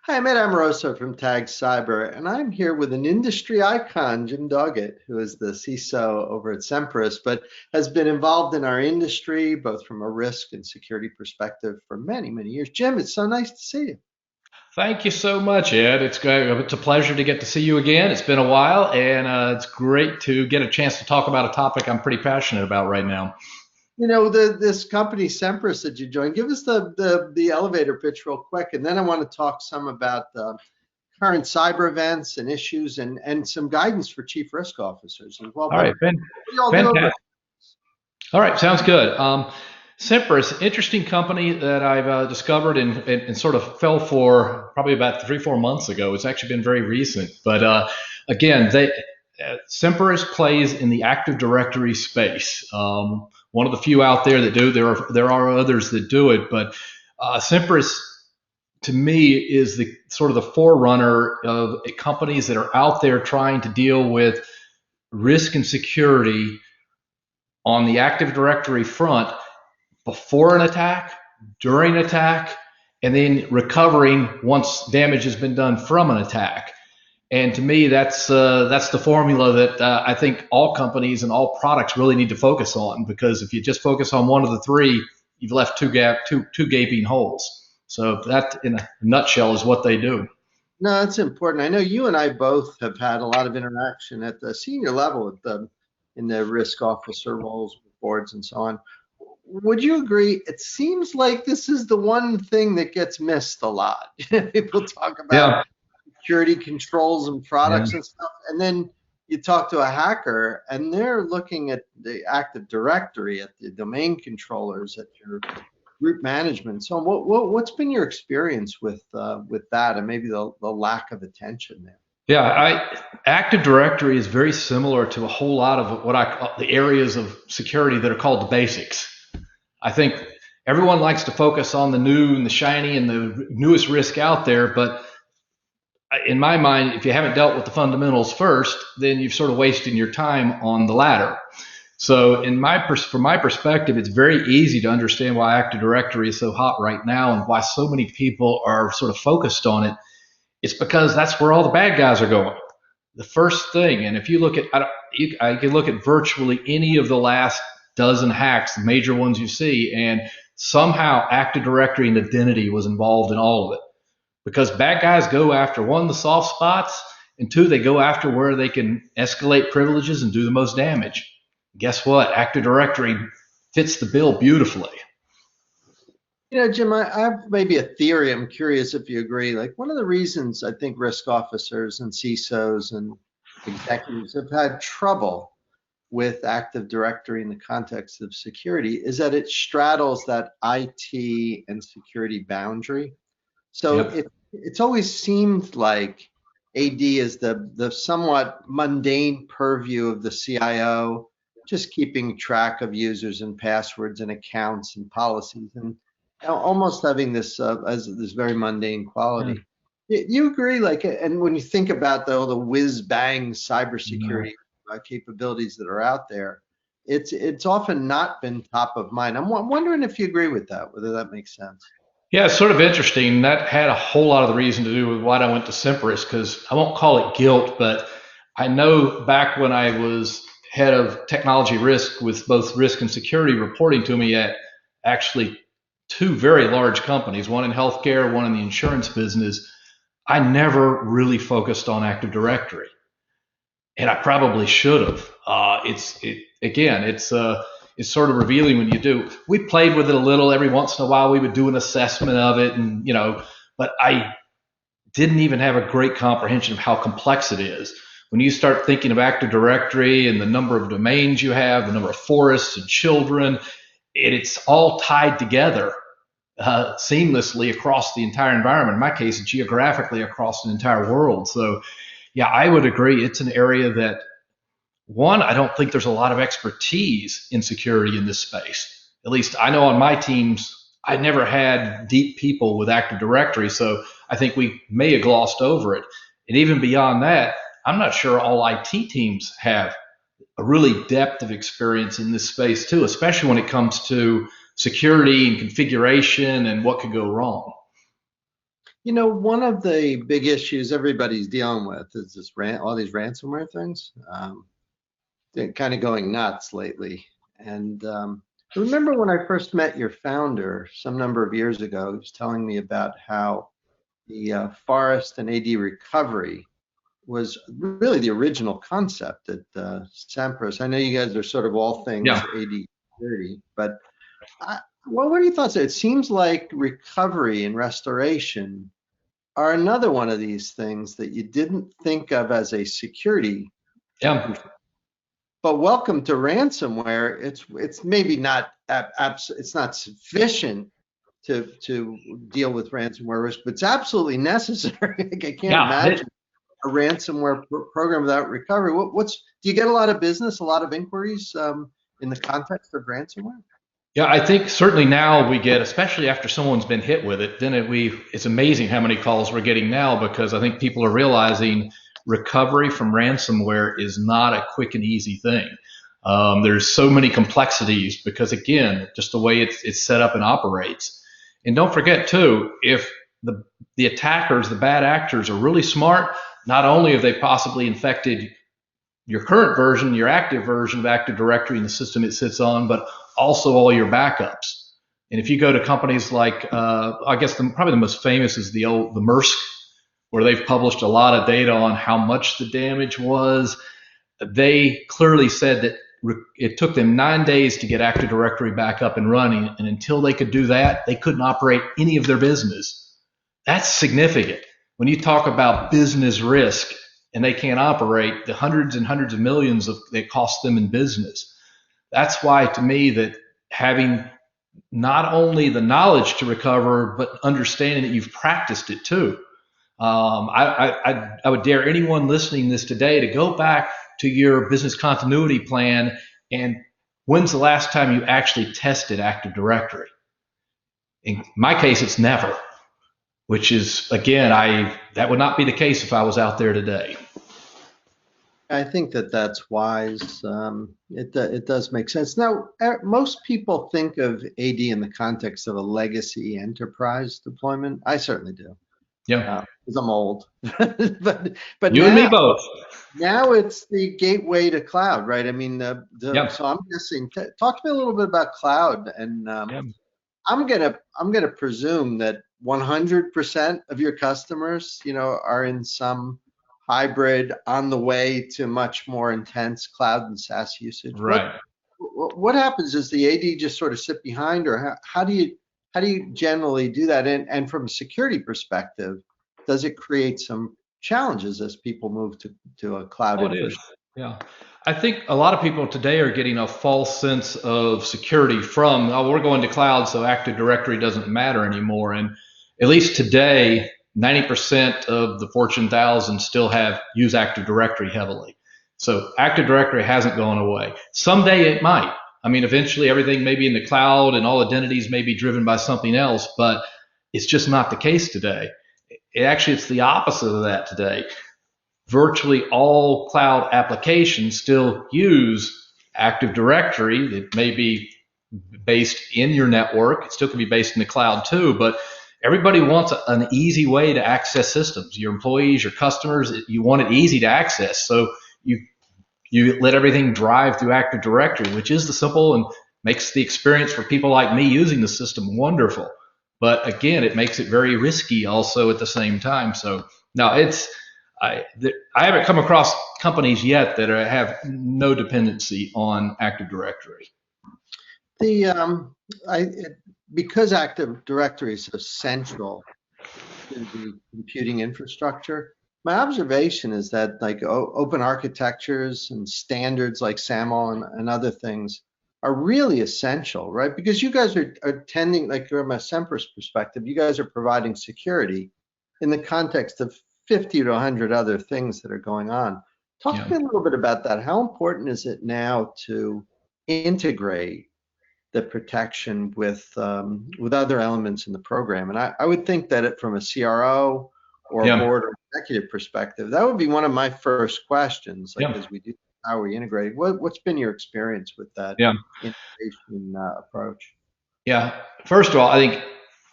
Hi, I'm Ed Amoroso from Tag Cyber, and I'm here with an industry icon, Jim Doggett, who is the CISO over at Semperis, but has been involved in our industry, both from a risk and security perspective for many, many years. Jim, it's so nice to see you. Thank you so much, Ed. It's a pleasure to get to see you again. It's been a while, and it's great to get a chance to talk about a topic I'm pretty passionate about right now. This company, Semperis, that you joined, give us the elevator pitch real quick, and then I want to talk some about current cyber events and issues and some guidance for chief risk officers as well. All What right, do you all do over? fantastic. All right, sounds good. Semperis, interesting company that I've discovered and sort of fell for probably about 3, 4 months ago. It's actually been very recent, but again, Semperis plays in the Active Directory space. One of the few out there that do. There are others that do it, but Semperis to me is the sort of the forerunner of companies that are out there trying to deal with risk and security on the Active Directory front before an attack, during an attack, and then recovering once damage has been done from an attack. And to me, that's the formula that I think all companies and all products really need to focus on. Because if you just focus on one of the three, you've left two gaping holes. So that, in a nutshell, is what they do. No, that's important. I know you and I both have had a lot of interaction at the senior level in the risk officer roles with boards and so on. Would you agree? It seems like this is the one thing that gets missed a lot. People talk about Yeah, security controls and yeah. products and stuff, and then you talk to a hacker and they're looking at the Active Directory, at the domain controllers, at your group management. So what's been your experience with that and maybe the lack of attention there? Yeah, Active Directory is very similar to a whole lot of what I call the areas of security that are called the basics. I think everyone likes to focus on the new and the shiny and the newest risk out there, but in my mind, if you haven't dealt with the fundamentals first, then you've sort of wasted your time on the latter. So, from my perspective, it's very easy to understand why Active Directory is so hot right now and why so many people are sort of focused on it. It's because that's where all the bad guys are going. The first thing, and if you look at, I can look at virtually any of the last dozen hacks, the major ones you see, and somehow Active Directory and identity was involved in all of it. Because bad guys go after one, the soft spots, and two, they go after where they can escalate privileges and do the most damage. Guess what? Active Directory fits the bill beautifully. Jim, I have maybe a theory. I'm curious if you agree. Like one of the reasons I think risk officers and CISOs and executives have had trouble with Active Directory in the context of security is that it straddles that IT and security boundary. So Yep. it's always seemed like AD is the somewhat mundane purview of the CIO, just keeping track of users and passwords and accounts and policies, and almost having this as this very mundane Yeah. quality. You agree? Like, and when you think about all the whiz bang cybersecurity capabilities that are out there, it's often not been top of mind. I'm wondering if you agree with that, whether that makes sense. Yeah, it's sort of interesting. That had a whole lot of the reason to do with why I went to Semperis, because I won't call it guilt, but I know back when I was head of technology risk with both risk and security reporting to me at actually two very large companies, one in healthcare, one in the insurance business, I never really focused on Active Directory, and I probably should have. It's sort of revealing when you do. We played with it a little every once in a while. We would do an assessment of it, and but I didn't even have a great comprehension of how complex it is. When you start thinking of Active Directory and the number of domains you have, the number of forests and children, it's all tied together seamlessly across the entire environment. In my case, geographically across the entire world. So, yeah, I would agree. It's an area that one, I don't think there's a lot of expertise in security in this space. At least I know on my teams, I never had deep people with Active Directory, so I think we may have glossed over it. And even beyond that, I'm not sure all IT teams have a really depth of experience in this space too, especially when it comes to security and configuration and what could go wrong. One of the big issues everybody's dealing with is all these ransomware things. They're kind of going nuts lately. And I remember when I first met your founder some number of years ago, he was telling me about how the forest and AD recovery was really the original concept at Semperis. I know you guys are sort of all things Yeah. AD security, but what are your thoughts? It seems like recovery and restoration are another one of these things that you didn't think of as a security Yeah. control. But welcome to ransomware. It's maybe not it's not sufficient to deal with ransomware risk, but it's absolutely necessary. I can't Yeah. imagine a ransomware program without recovery. Do you get a lot of business, a lot of inquiries in the context of ransomware? Yeah, I think certainly now we get, especially after someone's been hit with it, then it's amazing how many calls we're getting now because I think people are realizing recovery from ransomware is not a quick and easy thing. There's so many complexities because again, just the way it's set up and operates. And don't forget too, if the attackers, the bad actors are really smart, not only have they possibly infected your current version, your active version of Active Directory and the system it sits on, but also all your backups. And if you go to companies like, I guess probably the most famous is the Maersk, where they've published a lot of data on how much the damage was. They clearly said that it took them 9 days to get Active Directory back up and running, and until they could do that, they couldn't operate any of their business. That's significant. When you talk about business risk and they can't operate, the hundreds and hundreds of millions that cost them in business. That's why, to me, that having not only the knowledge to recover, but understanding that you've practiced it too. I would dare anyone listening to this today to go back to your business continuity plan and when's the last time you actually tested Active Directory? In my case, it's never, which is, again, that would not be the case if I was out there today. I think that that's wise. It does make sense. Now, most people think of AD in the context of a legacy enterprise deployment. I certainly do, Yeah. because I'm old. but You and me both. now it's the gateway to cloud, right? I mean, Yeah. so I'm guessing. Talk to me a little bit about cloud, and Yeah. I'm gonna presume that 100% of your customers, are in some hybrid on the way to much more intense cloud and SaaS usage. Right. What happens? Does the AD just sort of sit behind, or how do you generally do that? And from a security perspective, does it create some challenges as people move to a cloud Oh, it is. infrastructure? Yeah. I think a lot of people today are getting a false sense of security from, oh, we're going to cloud, so Active Directory doesn't matter anymore. And at least today, 90% of the Fortune 1000 still use Active Directory heavily. So Active Directory hasn't gone away. Someday it might. I mean, eventually everything may be in the cloud and all identities may be driven by something else, but it's just not the case today. It's the opposite of that today. Virtually all cloud applications still use Active Directory. It may be based in your network. It still can be based in the cloud too, but everybody wants an easy way to access systems. Your employees, your customers, you want it easy to access. So you let everything drive through Active Directory, which is the simple and makes the experience for people like me using the system wonderful. But again, it makes it very risky also at the same time. So now I haven't come across companies yet that have no dependency on Active Directory. Because Active Directory is so central to the computing infrastructure, my observation is that like open architectures and standards like SAML and other things are really essential, right? Because you guys are tending, like from a Semperis perspective, you guys are providing security in the context of 50 to 100 other things that are going on. Talk to me a little bit about that. How important is it now to integrate the protection with other elements in the program? And I would think that from a CRO or board or executive perspective, that would be one of my first questions, like as we do, how are we integrating? What's been your experience with that integration approach? Yeah. First of all, I think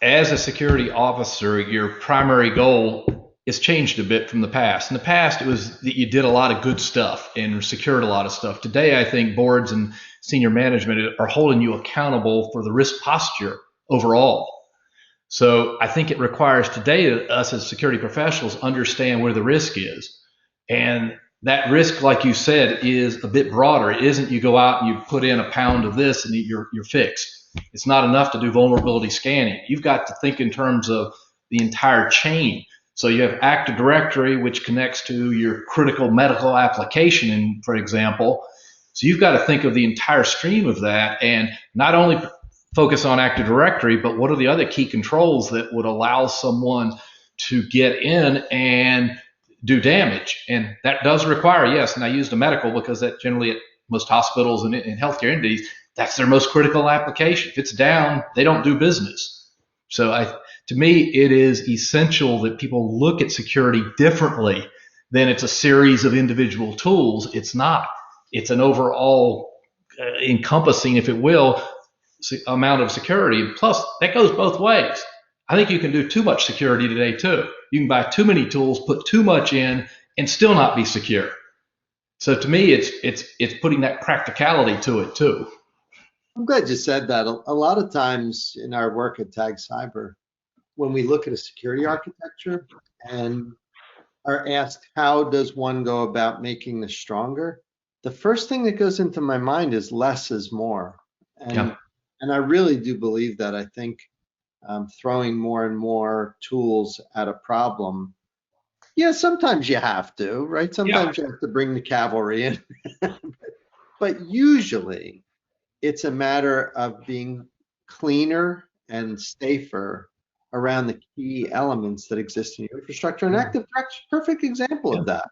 as a security officer, your primary goal has changed a bit from the past. In the past, it was that you did a lot of good stuff and secured a lot of stuff. Today, I think boards and senior management are holding you accountable for the risk posture overall. So I think it requires today that us as security professionals understand where the risk is. And that risk, like you said, is a bit broader. It isn't you go out and you put in a pound of this and you're fixed. It's not enough to do vulnerability scanning. You've got to think in terms of the entire chain. So you have Active Directory, which connects to your critical medical application, for example. So you've got to think of the entire stream of that and not only focus on Active Directory, but what are the other key controls that would allow someone to get in and do damage? And that does require, yes, and I used a medical because that generally at most hospitals and healthcare entities, that's their most critical application. If it's down, they don't do business. So to me, it is essential that people look at security differently than it's a series of individual tools. It's not. It's an overall encompassing, if it will, amount of security. Plus, that goes both ways. I think you can do too much security today, too. You can buy too many tools, put too much in, and still not be secure. So to me, it's putting that practicality to it, too. I'm glad you said that. A lot of times in our work at Tag Cyber, when we look at a security architecture and are asked how does one go about making this stronger, the first thing that goes into my mind is less is more. And I really do believe that. I think throwing more and more tools at a problem, yeah, sometimes you have to, right? Sometimes you have to bring the cavalry in. But usually it's a matter of being cleaner and safer around the key elements that exist in your infrastructure. And Active Directory, perfect example of that,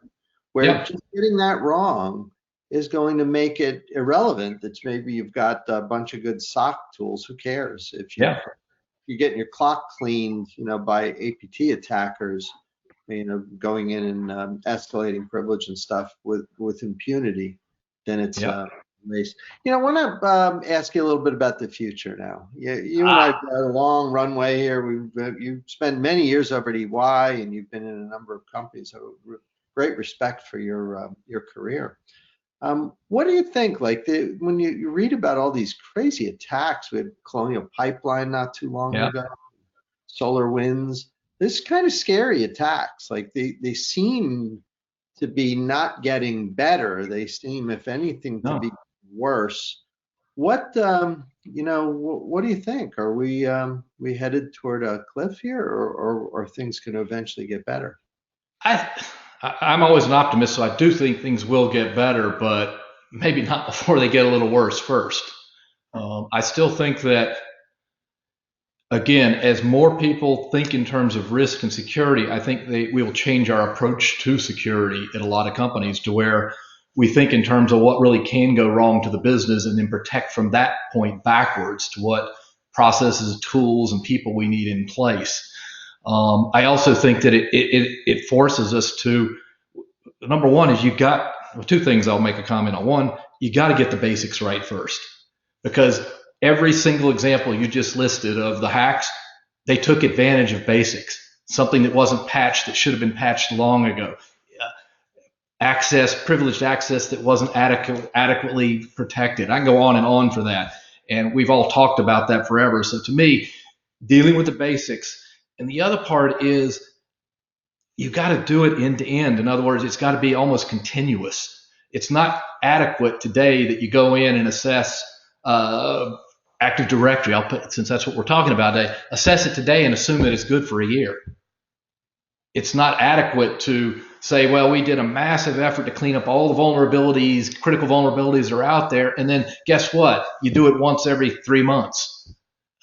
where just getting that wrong is going to make it irrelevant. It's maybe you've got a bunch of good SOC tools. Who cares if you're getting your clock cleaned, by APT attackers, going in and escalating privilege and stuff with impunity, then it's amazing. I want to ask you a little bit about the future now. You and I've got a long runway here. You've spent many years over at EY, and you've been in a number of companies. So great respect for your career. What do you think? Like when you read about all these crazy attacks, we had Colonial Pipeline not too long ago, SolarWinds. This kind of scary attacks. Like they seem to be not getting better. They seem, if anything, to be worse. What what do you think? Are we headed toward a cliff here, or are things going to eventually get better? I'm always an optimist, so I do think things will get better, but maybe not before they get a little worse first. I still think that, again, as more people think in terms of risk and security, I think we will change our approach to security at a lot of companies to where we think in terms of what really can go wrong to the business and then protect from that point backwards to what processes, tools, and people we need in place. I also think that it forces us to, number one is two things I'll make a comment on. One, you got to get the basics right first, because every single example you just listed of the hacks, they took advantage of basics, something that wasn't patched that should have been patched long ago. Privileged access that wasn't adequately protected. I can go on and on for that. And we've all talked about that forever. So to me, dealing with the basics. And the other part is you've got to do it end to end. In other words, it's got to be almost continuous. It's not adequate today that you go in and assess Active Directory. Since that's what we're talking about today, assess it today and assume that it's good for a year. It's not adequate to say, well, we did a massive effort to clean up all the vulnerabilities, critical vulnerabilities that are out there, and then guess what? You do it once every 3 months.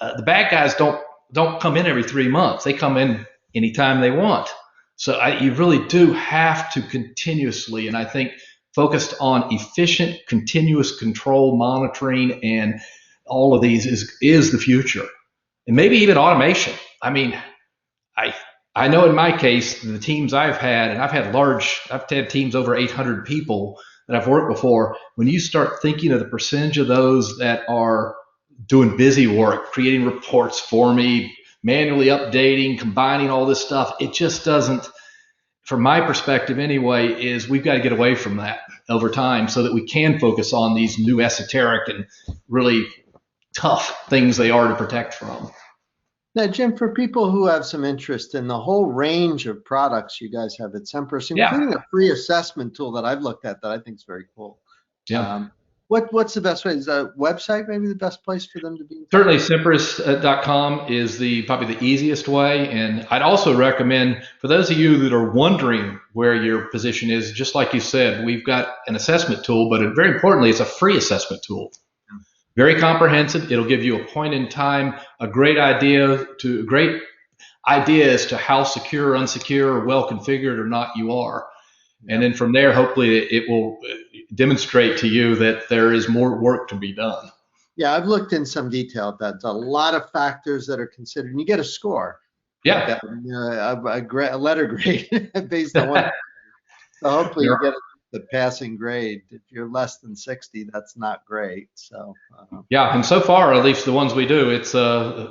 The bad guys don't come in every 3 months. They come in anytime they want. So you really do have to continuously, and I think focused on efficient, continuous control, monitoring, and all of these is the future. And maybe even automation. I mean, I know in my case, the teams I've had, and I've had teams over 800 people that I've worked before. When you start thinking of the percentage of those that are doing busy work, creating reports for me, manually updating, combining all this stuff. It just doesn't, from my perspective anyway, is we've got to get away from that over time so that we can focus on these new esoteric and really tough things they are to protect from. Now, Jim, for people who have some interest in the whole range of products you guys have at Semperis, including a free assessment tool that I've looked at that I think is very cool. Yeah. What's the best way? Is the website maybe the best place for them to be? Certainly, Semperis.com is probably the easiest way. And I'd also recommend, for those of you that are wondering where your position is, just like you said, we've got an assessment tool, but very importantly, it's a free assessment tool. Very comprehensive. It'll give you a point in time, a great idea as to how secure, unsecure, or well configured or not you are. And then from there, hopefully it will demonstrate to you that there is more work to be done. Yeah, I've looked in some detail at that. There's a lot of factors that are considered, and you get a score. Yeah. Like a letter grade based on what. So hopefully you get the passing grade. If you're less than 60, that's not great. So. Yeah, and so far, at least the ones we do, it's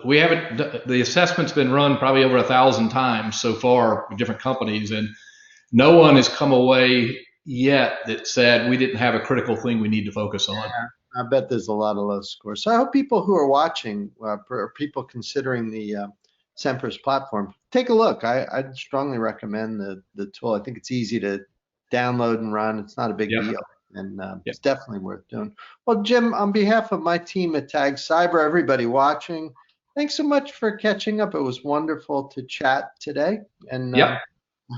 we haven't. The assessment's been run probably over 1,000 times so far with different companies, and no one has come away yet that said we didn't have a critical thing we need to focus on. Yeah, I bet there's a lot of low scores. So I hope people who are watching, or people considering the Semperis platform, take a look. I'd strongly recommend the tool. I think it's easy to download and run. It's not a big deal, and it's definitely worth doing. Well, Jim, on behalf of my team at Tag Cyber, everybody watching, thanks so much for catching up. It was wonderful to chat today, and I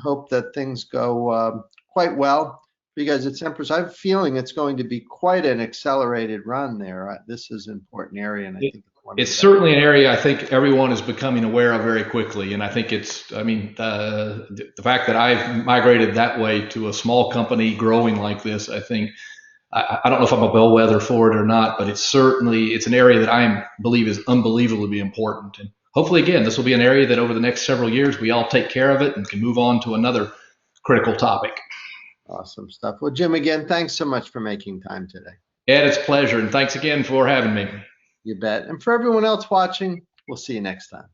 hope that things go quite well for you guys at Semperis. I have a feeling it's going to be quite an accelerated run there. This is an important area, and I think it's certainly an area I think everyone is becoming aware of very quickly. And I think the fact that I've migrated that way to a small company growing like this, I think, I don't know if I'm a bellwether for it or not, but it's an area that I believe is unbelievably important. And hopefully, again, this will be an area that over the next several years, we all take care of it and can move on to another critical topic. Awesome stuff. Well, Jim, again, thanks so much for making time today. Ed, it's a pleasure. And thanks again for having me. You bet. And for everyone else watching, we'll see you next time.